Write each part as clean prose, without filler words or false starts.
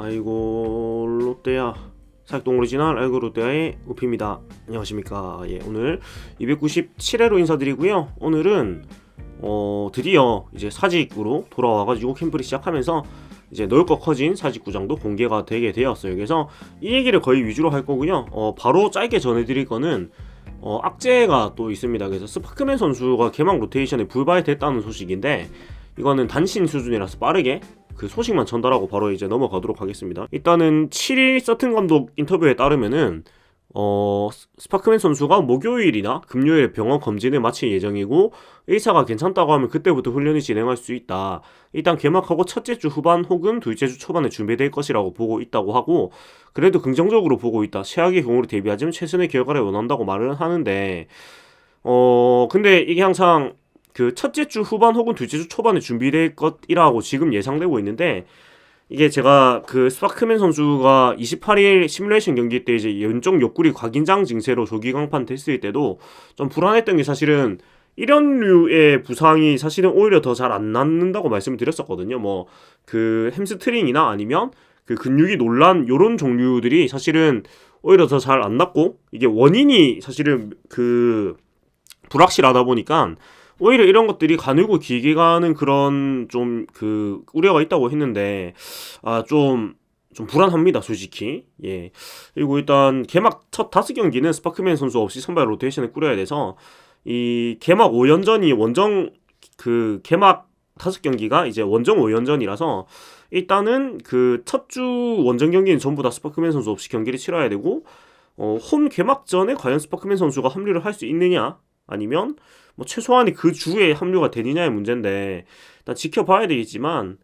아이고 롯데야 사익동 오리지널 아이고 롯데야의 우피입니다. 안녕하십니까. 오늘 297회로 인사드리고요. 오늘은 드디어 이제 사직으로 돌아와가지고 캠프를 시작하면서 이제 넓고 커진 사직구장도 공개가 되게 되었어요. 그래서 이 얘기를 거의 위주로 할 거고요. 바로 짧게 전해드릴 거는 악재가 또 있습니다. 그래서 스파크맨 선수가 개막 로테이션에 불발됐다는 소식인데, 이거는 단신 수준이라서 빠르게 그 소식만 전달하고 바로 이제 넘어가도록 하겠습니다. 일단은 7일 서튼 감독 인터뷰에 따르면은 스파크맨 선수가 목요일이나 금요일에 병원 검진을 마칠 예정이고, 의사가 괜찮다고 하면 그때부터 훈련이 진행할 수 있다. 일단 개막하고 첫째 주 후반 혹은 둘째 주 초반에 준비될 것이라고 보고 있다고 하고, 그래도 긍정적으로 보고 있다. 최악의 경우를 대비하자면 최선의 결과를 원한다고 말을 하는데, 근데 이게 항상 그 첫째 주 후반 혹은 둘째 주 초반에 준비될 것이라고 지금 예상되고 있는데, 이게 제가 그 스파크맨 선수가 28일 시뮬레이션 경기 때 이제 왼쪽 옆구리 곽인장 증세로 조기 강판 됐을 때도 좀 불안했던 게, 사실은 이런 류의 부상이 사실은 오히려 더 잘 안 낫는다고 말씀을 드렸었거든요. 뭐 그 햄스트링이나 아니면 그 근육이 놀란 요런 종류들이 사실은 오히려 더 잘 안 낫고, 이게 원인이 사실은 그 불확실하다 보니까 오히려 이런 것들이 가늘고 길게 가는 그런 좀 그 우려가 있다고 했는데, 좀 불안합니다, 솔직히. 그리고 일단 개막 첫 5경기는 스파크맨 선수 없이 선발 로테이션을 꾸려야 돼서, 이 개막 5연전이 원정 그 개막 5경기가 이제 원정 5연전이라서 일단은 그 첫 주 원정 경기는 전부 다 스파크맨 선수 없이 경기를 치러야 되고, 홈 개막전에 과연 스파크맨 선수가 합류를 할 수 있느냐, 아니면 뭐 최소한이 그 주에 합류가 되느냐의 문제인데, 일단 지켜봐야 되겠지만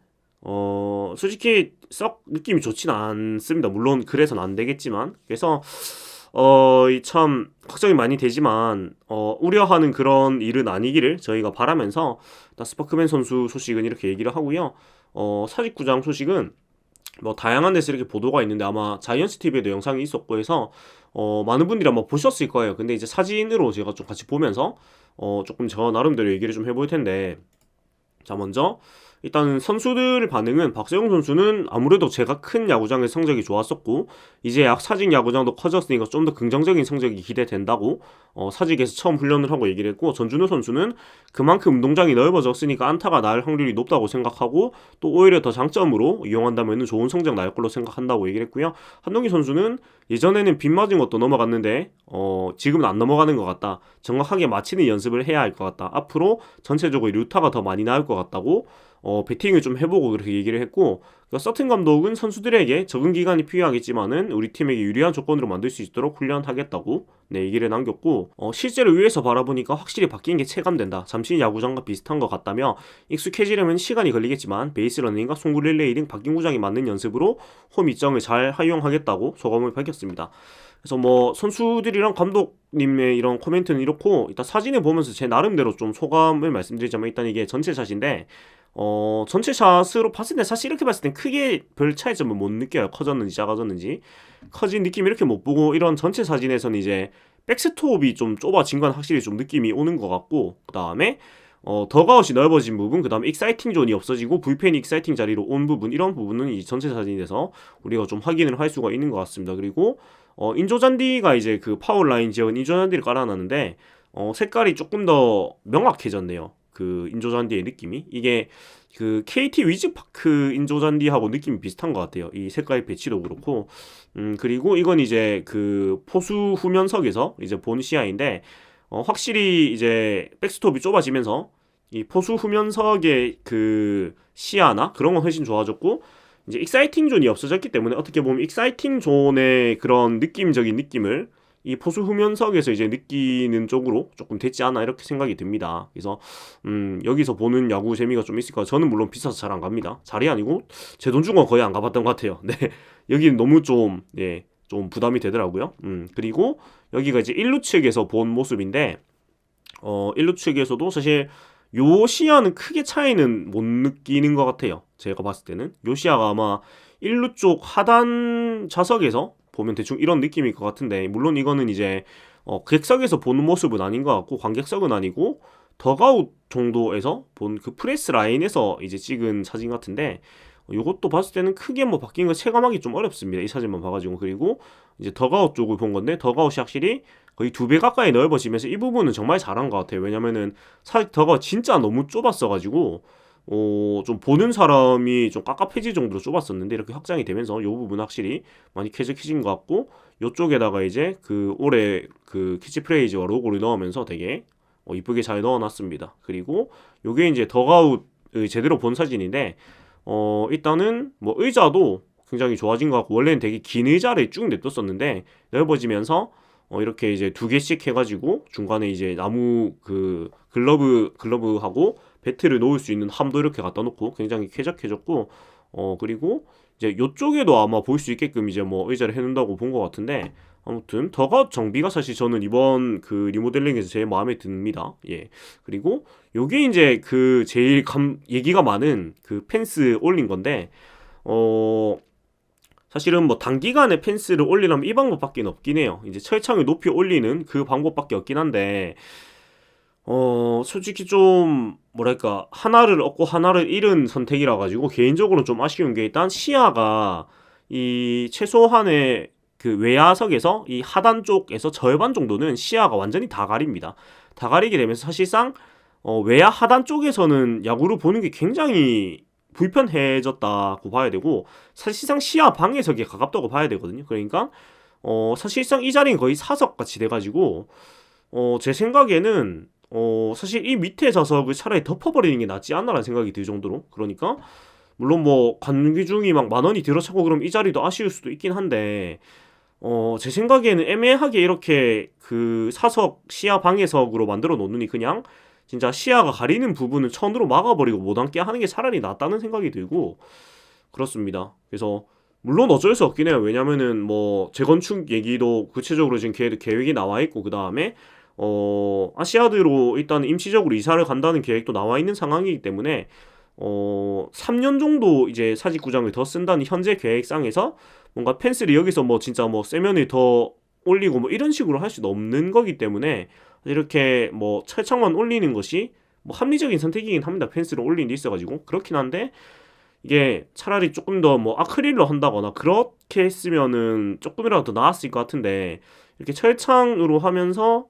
솔직히 썩 느낌이 좋진 않습니다. 물론 그래서는 안 되겠지만. 그래서 참 걱정이 많이 되지만 우려하는 그런 일은 아니기를 저희가 바라면서, 일단 스파크맨 선수 소식은 이렇게 얘기를 하고요. 사직구장 소식은 뭐 다양한 데서 이렇게 보도가 있는데, 아마 자이언츠 TV에도 영상이 있었고 해서 많은 분들이 아마 보셨을 거예요. 근데 이제 사진으로 제가 좀 같이 보면서 조금 저 나름대로 얘기를 좀 해볼 텐데, 자, 먼저 일단 선수들 반응은, 박세웅 선수는 아무래도 제가 큰 야구장에서 성적이 좋았었고 이제 사직 야구장도 커졌으니까 좀 더 긍정적인 성적이 기대된다고 사직에서 처음 훈련을 하고 얘기를 했고, 전준우 선수는 그만큼 운동장이 넓어졌으니까 안타가 날 확률이 높다고 생각하고, 또 오히려 더 장점으로 이용한다면 좋은 성적 날 걸로 생각한다고 얘기를 했고요. 한동희 선수는 예전에는 빗 맞은 것도 넘어갔는데 지금은 안 넘어가는 것 같다. 정확하게 맞히는 연습을 해야 할 것 같다. 앞으로 전체적으로 루타가 더 많이 나올 것 같다고 배팅을 좀 해보고 그렇게 얘기를 했고, 그러니까 서튼 감독은 선수들에게 적응 기간이 필요하겠지만은 우리 팀에게 유리한 조건으로 만들 수 있도록 훈련하겠다고 얘기를 남겼고, 실제로 위에서 바라보니까 확실히 바뀐 게 체감된다. 잠시 야구장과 비슷한 것 같다며, 익숙해지려면 시간이 걸리겠지만 베이스 러닝과 송구 릴레이 등 바뀐 구장에 맞는 연습으로 홈 일정을 잘 활용하겠다고 소감을 밝혔습니다. 그래서 뭐 선수들이랑 감독님의 이런 코멘트는 이렇고, 일단 사진을 보면서 제 나름대로 좀 소감을 말씀드리자면, 일단 이게 전체 샷인데 전체 샷으로 봤을 때 사실 이렇게 봤을 땐 크게 별 차이점을 못 느껴요. 커졌는지 작아졌는지. 커진 느낌 이렇게 못 보고, 이런 전체 사진에서는 이제 백스톱이 좀 좁아진 건 확실히 좀 느낌이 오는 것 같고, 그 다음에 더가웃이 넓어진 부분, 그 다음에 익사이팅 존이 없어지고 불펜이 익사이팅 자리로 온 부분, 이런 부분은 이 전체 사진에서 우리가 좀 확인을 할 수가 있는 것 같습니다. 그리고 인조잔디가 이제 그 파워라인 지역은 인조잔디를 깔아놨는데 색깔이 조금 더 명확해졌네요. 그 인조잔디의 느낌이, 이게 그 KT 위즈파크 인조잔디하고 느낌이 비슷한 것 같아요. 이 색깔 배치도 그렇고. 그리고 이건 이제 그 포수 후면석에서 이제 본 시야인데, 확실히 이제 백스톱이 좁아지면서 이 포수 후면석의 그 시야나 그런 건 훨씬 좋아졌고, 이제 익사이팅 존이 없어졌기 때문에 어떻게 보면 익사이팅 존의 그런 느낌적인 느낌을 이 포수 후면석에서 이제 느끼는 쪽으로 조금 됐지 않아, 이렇게 생각이 듭니다. 그래서 여기서 보는 야구 재미가 좀 있을 거예요. 저는 물론 비싸서 잘 안 갑니다. 잘이 아니고 제 돈 주고 거의 안 가봤던 것 같아요. 네, 여기는 너무 좀 부담이 되더라고요. 그리고 여기가 이제 1루 측에서 본 모습인데, 1루 측에서도 사실 요 시야는 크게 차이는 못 느끼는 것 같아요. 제가 봤을 때는 요 시야가 아마 1루 쪽 하단 좌석에서 보면 대충 이런 느낌일 것 같은데, 물론 이거는 이제 객석에서 보는 모습은 아닌 것 같고, 관객석은 아니고 더가웃 정도에서 본 그 프레스 라인에서 이제 찍은 사진 같은데, 요것도 봤을 때는 크게 뭐 바뀐 거 체감하기 좀 어렵습니다. 이 사진만 봐가지고. 그리고 이제 덕아웃 쪽을 본 건데 덕아웃이 확실히 거의 2배 가까이 넓어지면서 이 부분은 정말 잘한 것 같아요. 왜냐면은 사실 덕아웃 진짜 너무 좁았어가지고 좀 보는 사람이 좀 깝깝해질 정도로 좁았었는데 이렇게 확장이 되면서 요 부분 확실히 많이 쾌적해진 것 같고, 요쪽에다가 이제 그 올해 그 캐치프레이즈와 로고를 넣으면서 되게 이쁘게 잘 넣어놨습니다. 그리고 요게 이제 덕아웃 제대로 본 사진인데 일단은 뭐 의자도 굉장히 좋아진 것 같고, 원래는 되게 긴 의자를 쭉 냅뒀었는데 넓어지면서 이렇게 이제 2개씩 해가지고 중간에 이제 나무 그 글러브하고 배트를 놓을 수 있는 함도 이렇게 갖다 놓고 굉장히 쾌적해졌고, 그리고 이제 요쪽에도 아마 볼 수 있게끔 이제 뭐 의자를 해놓는다고 본 것 같은데, 아무튼 덕아웃 정비가 사실 저는 이번 그 리모델링에서 제일 마음에 듭니다. 예. 그리고 요게 이제 그 제일 얘기가 많은 그 펜스 올린 건데, 사실은 뭐 단기간에 펜스를 올리려면 이 방법밖에 없긴 해요. 이제 철창을 높이 올리는 그 방법밖에 없긴 한데, 솔직히 좀 뭐랄까 하나를 얻고 하나를 잃은 선택이라 가지고 개인적으로 좀 아쉬운 게, 일단 시야가 이 최소한의 그 외야석에서 이 하단 쪽에서 절반 정도는 시야가 완전히 다 가립니다. 다 가리게 되면서 사실상 외야 하단 쪽에서는 야구를 보는 게 굉장히 불편해졌다고 봐야 되고, 사실상 시야 방해석에 가깝다고 봐야 되거든요. 그러니까 사실상 이 자리는 거의 사석 같이 돼가지고 제 생각에는 사실 이 밑에 좌석을 차라리 덮어버리는 게 낫지 않나라는 생각이 들 정도로, 그러니까 물론 뭐 관중이 막 10,000원이 들어차고 그럼 이 자리도 아쉬울 수도 있긴 한데, 제 생각에는 애매하게 이렇게 그 사석 시야 방해석으로 만들어 놓느니 그냥 진짜 시야가 가리는 부분을 천으로 막아버리고 못 앉게 하는 게 차라리 낫다는 생각이 들고 그렇습니다. 그래서 물론 어쩔 수 없긴 해요. 왜냐면은 뭐 재건축 얘기도 구체적으로 지금 계획이 나와 있고, 그 다음에 아시아드로 일단 임시적으로 이사를 간다는 계획도 나와 있는 상황이기 때문에 3년 정도 이제 사직구장을 더 쓴다는 현재 계획상에서 뭔가 펜스를 여기서 뭐 진짜 뭐 세면을 더 올리고 뭐 이런 식으로 할 수는 없는 거기 때문에 이렇게 뭐 철창만 올리는 것이 뭐 합리적인 선택이긴 합니다. 펜스를 올리는 데 있어가지고 그렇긴 한데, 이게 차라리 조금 더 뭐 아크릴로 한다거나 그렇게 했으면은 조금이라도 더 나았을 것 같은데, 이렇게 철창으로 하면서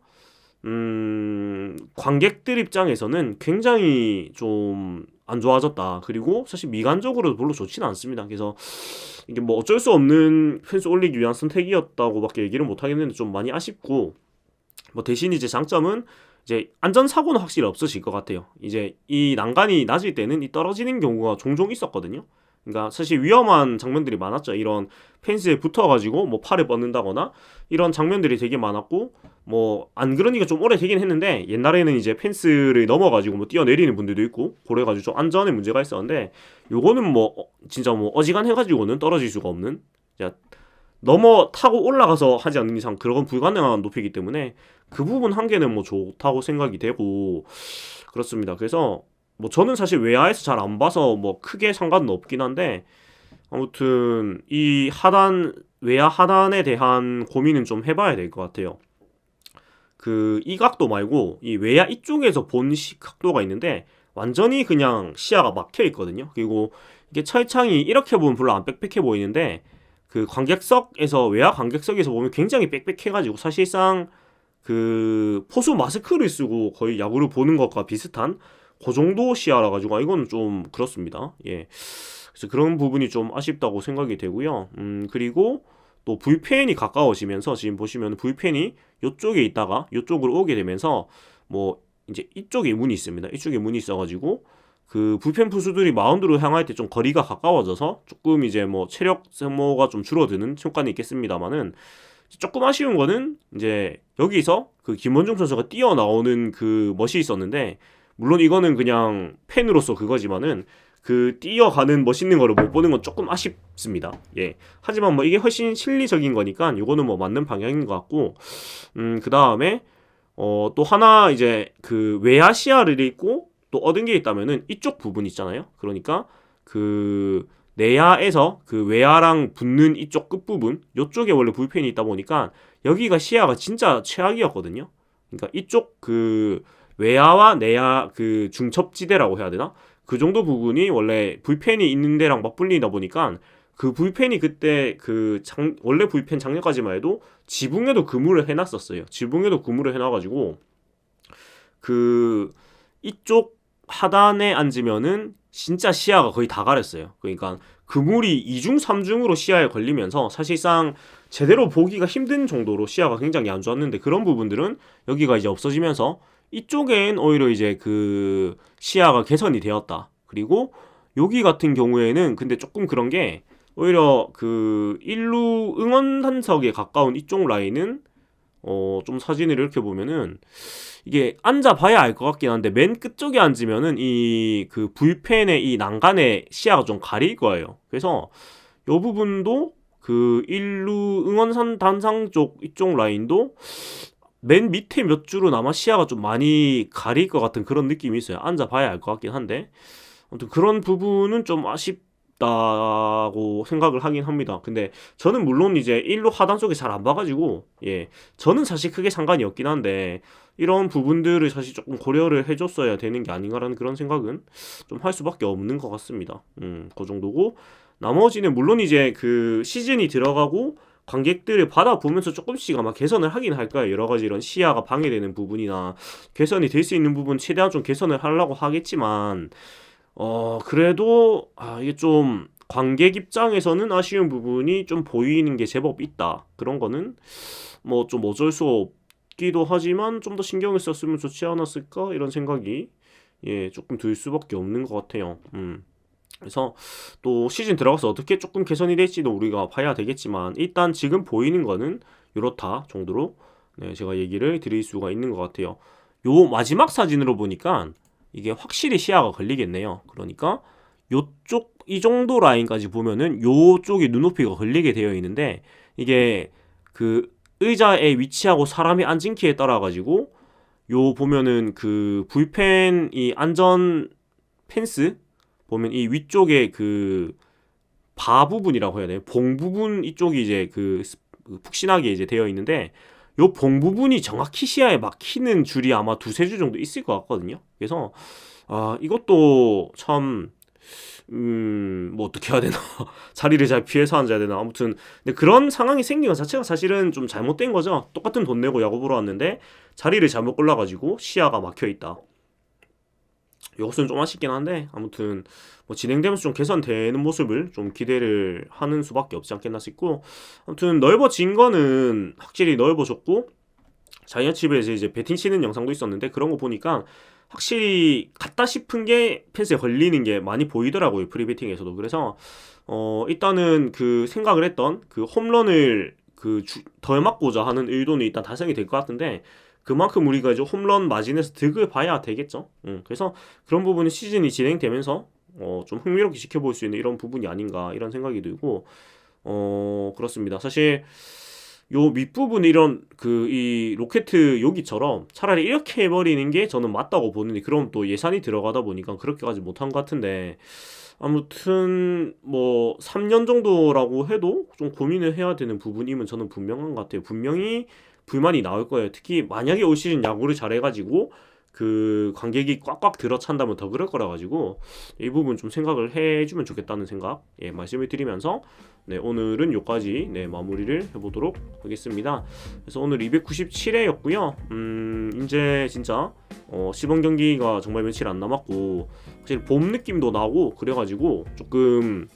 관객들 입장에서는 굉장히 좀 안 좋아졌다. 그리고 사실 미관적으로도 별로 좋지는 않습니다. 그래서 이게 뭐 어쩔 수 없는 펜스 올리기 위한 선택이었다고밖에 얘기를 못 하겠는데 좀 많이 아쉽고, 뭐 대신 이제 장점은 이제 안전사고는 확실히 없으실 것 같아요. 이제 이 난간이 낮을 때는 이 떨어지는 경우가 종종 있었거든요. 그러니까 사실 위험한 장면들이 많았죠. 이런 펜스에 붙어가지고 뭐 팔을 뻗는다거나 이런 장면들이 되게 많았고, 뭐 안 그러니까 좀 오래 되긴 했는데, 옛날에는 이제 펜스를 넘어가지고 뭐 뛰어내리는 분들도 있고 그래가지고 좀 안전에 문제가 있었는데, 요거는 뭐 진짜 뭐 어지간해가지고는 떨어질 수가 없는, 넘어 타고 올라가서 하지 않는 이상 그건 불가능한 높이기 때문에 그 부분 한 개는 뭐 좋다고 생각이 되고 그렇습니다. 그래서 뭐 저는 사실 외야에서 잘 안 봐서 뭐 크게 상관은 없긴 한데, 아무튼 이 하단 외야 하단에 대한 고민은 좀 해봐야 될 것 같아요. 그 이 각도 말고 이 외야 이쪽에서 본 각도가 있는데 완전히 그냥 시야가 막혀 있거든요. 그리고 이게 철창이 이렇게 보면 별로 안 빽빽해 보이는데, 그 관객석에서 외야 관객석에서 보면 굉장히 빽빽해가지고 사실상 그 포수 마스크를 쓰고 거의 야구를 보는 것과 비슷한 그 정도 시야라 가지고 이건 좀 그렇습니다. 예. 그래서 그런 부분이 좀 아쉽다고 생각이 되고요. 그리고 또 불펜이 가까워지면서 지금 보시면 불펜이 이쪽에 있다가 이쪽으로 오게 되면서 뭐 이제 이쪽에 문이 있습니다. 이쪽에 문이 있어가지고 그 불펜 투수들이 마운드로 향할 때 좀 거리가 가까워져서 조금 이제 뭐 체력 소모가 좀 줄어드는 효과는 있겠습니다만은, 조금 아쉬운 거는 이제 여기서 그 김원중 선수가 뛰어나오는 그 멋이 있었는데, 물론 이거는 그냥 팬으로서 그거지만은 그 뛰어가는 멋있는 거를 못 보는 건 조금 아쉽습니다. 예. 하지만 뭐 이게 훨씬 실리적인 거니까 이거는 뭐 맞는 방향인 것 같고, 그 다음에 또 하나 이제 그 외야 시야를 읽고 또 얻은 게 있다면은 이쪽 부분 있잖아요. 그러니까 그 내야에서 그 외야랑 붙는 이쪽 끝부분, 요쪽에 원래 불펜이 있다 보니까 여기가 시야가 진짜 최악이었거든요. 그러니까 이쪽 그 외야와 내야 그 중첩지대라고 해야 되나? 그 정도 부분이 원래 불펜이 있는 데랑 맞불리다 보니까 그 불펜이 그때 원래 불펜 작년까지만 해도 지붕에도 그물을 해놨었어요. 지붕에도 그물을 해놔가지고 그 이쪽 하단에 앉으면은 진짜 시야가 거의 다 가렸어요. 그러니까 그물이 2중 3중으로 시야에 걸리면서 사실상 제대로 보기가 힘든 정도로 시야가 굉장히 안 좋았는데, 그런 부분들은 여기가 이제 없어지면서 이쪽엔 오히려 이제 그 시야가 개선이 되었다. 그리고 여기 같은 경우에는 근데 조금 그런 게, 오히려 그 일루 응원단석에 가까운 이쪽 라인은 좀 사진을 이렇게 보면은 이게 앉아봐야 알 것 같긴 한데, 맨 끝쪽에 앉으면은 이 그 불펜의 이 난간의 시야가 좀 가릴 거예요. 그래서 이 부분도 그 일루 응원선 단상 쪽 이쪽 라인도 맨 밑에 몇 줄은 아마 시야가 좀 많이 가릴 것 같은 그런 느낌이 있어요. 앉아봐야 알 것 같긴 한데, 아무튼 그런 부분은 좀 아쉽다고 생각을 하긴 합니다. 근데 저는 물론 이제 일루 하단 쪽에 잘 안 봐가지고, 저는 사실 크게 상관이 없긴 한데, 이런 부분들을 사실 조금 고려를 해줬어야 되는 게 아닌가라는 그런 생각은 좀 할 수밖에 없는 것 같습니다. 그 정도고, 나머지는 물론 이제 그 시즌이 들어가고 관객들을 받아보면서 조금씩 아마 개선을 하긴 할 거예요. 여러 가지 이런 시야가 방해되는 부분이나 개선이 될 수 있는 부분 최대한 좀 개선을 하려고 하겠지만, 그래도 이게 좀 관객 입장에서는 아쉬운 부분이 좀 보이는 게 제법 있다. 그런 거는 뭐 좀 어쩔 수 없기도 하지만 좀 더 신경을 썼으면 좋지 않았을까 이런 생각이 조금 들 수밖에 없는 것 같아요. 그래서 또 시즌 들어가서 어떻게 조금 개선이 될지도 우리가 봐야 되겠지만, 일단 지금 보이는 거는 이렇다 정도로 제가 얘기를 드릴 수가 있는 것 같아요. 요 마지막 사진으로 보니까 이게 확실히 시야가 걸리겠네요. 그러니까 요쪽 이 정도 라인까지 보면은 요쪽이 눈높이가 걸리게 되어 있는데, 이게 그 의자에 위치하고 사람이 앉은 키에 따라 가지고 요 보면은 그 불펜 이 안전 펜스 보면 이 위쪽에 그 바 부분이라고 해야 돼요. 봉 부분 이쪽이 이제 그 푹신하게 이제 되어 있는데, 요 봉 부분이 정확히 시야에 막히는 줄이 아마 두세 줄 정도 있을 것 같거든요. 그래서 이것도 참 뭐 어떻게 해야 되나 자리를 잘 피해서 앉아야 되나, 아무튼 근데 그런 상황이 생긴 것 자체가 사실은 좀 잘못된 거죠. 똑같은 돈 내고 야구 보러 왔는데 자리를 잘못 골라가지고 시야가 막혀 있다. 이것은 좀 아쉽긴 한데, 아무튼 뭐 진행되면서 좀 개선되는 모습을 좀 기대를 하는 수밖에 없지 않겠나 싶고, 아무튼 넓어진 거는 확실히 넓어졌고, 자이언츠집에서 이제 배팅 치는 영상도 있었는데 그런 거 보니까 확실히 같다 싶은 게 펜스에 걸리는 게 많이 보이더라고요, 프리배팅에서도. 그래서 일단은 그 생각을 했던 그 홈런을 덜 맞고자 하는 의도는 일단 달성이 될 것 같은데, 그만큼 우리가 이제 홈런 마진에서 득을 봐야 되겠죠. 그래서 그런 부분이 시즌이 진행되면서 좀 흥미롭게 지켜볼 수 있는 이런 부분이 아닌가 이런 생각이 들고, 그렇습니다. 사실 요 밑부분 이런 이 로켓 여기처럼 차라리 이렇게 해버리는 게 저는 맞다고 보는데, 그럼 또 예산이 들어가다 보니까 그렇게까지 못한 것 같은데, 아무튼 뭐 3년 정도라고 해도 좀 고민을 해야 되는 부분이면 저는 분명한 것 같아요. 분명히 불만이 나올 거예요. 특히 만약에 올 시즌 야구를 잘해가지고 그 관객이 꽉꽉 들어찬다면 더 그럴 거라 가지고 이 부분 좀 생각을 해주면 좋겠다는 생각 말씀을 드리면서, 오늘은 요까지 마무리를 해보도록 하겠습니다. 그래서 오늘 297회였고요. 이제 진짜 시범 경기가 정말 며칠 안 남았고, 사실 봄 느낌도 나고 그래가지고 조금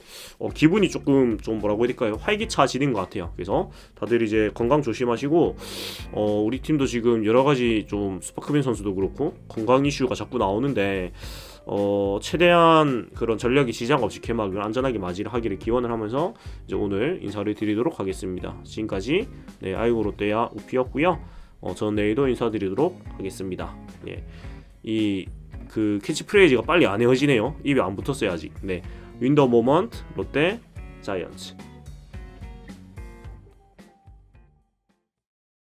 기분이 조금 좀 뭐라고 해야 될까요? 활기차지는 것 같아요. 그래서 다들 이제 건강 조심하시고, 우리 팀도 지금 여러 가지 좀 스파크맨 선수도 그렇고 건강 이슈가 자꾸 나오는데, 최대한 그런 전력이 지장 없이 개막을 안전하게 맞이를 하기를 기원을 하면서 이제 오늘 인사를 드리도록 하겠습니다. 지금까지 아이고 롯데야 우피였고요. 저는 내일도 인사드리도록 하겠습니다. 이 그 캐치프레이즈가 빨리 안 헤어지네요. 입에 안 붙었어요 아직. 윈더 모먼트 롯데 자이언츠.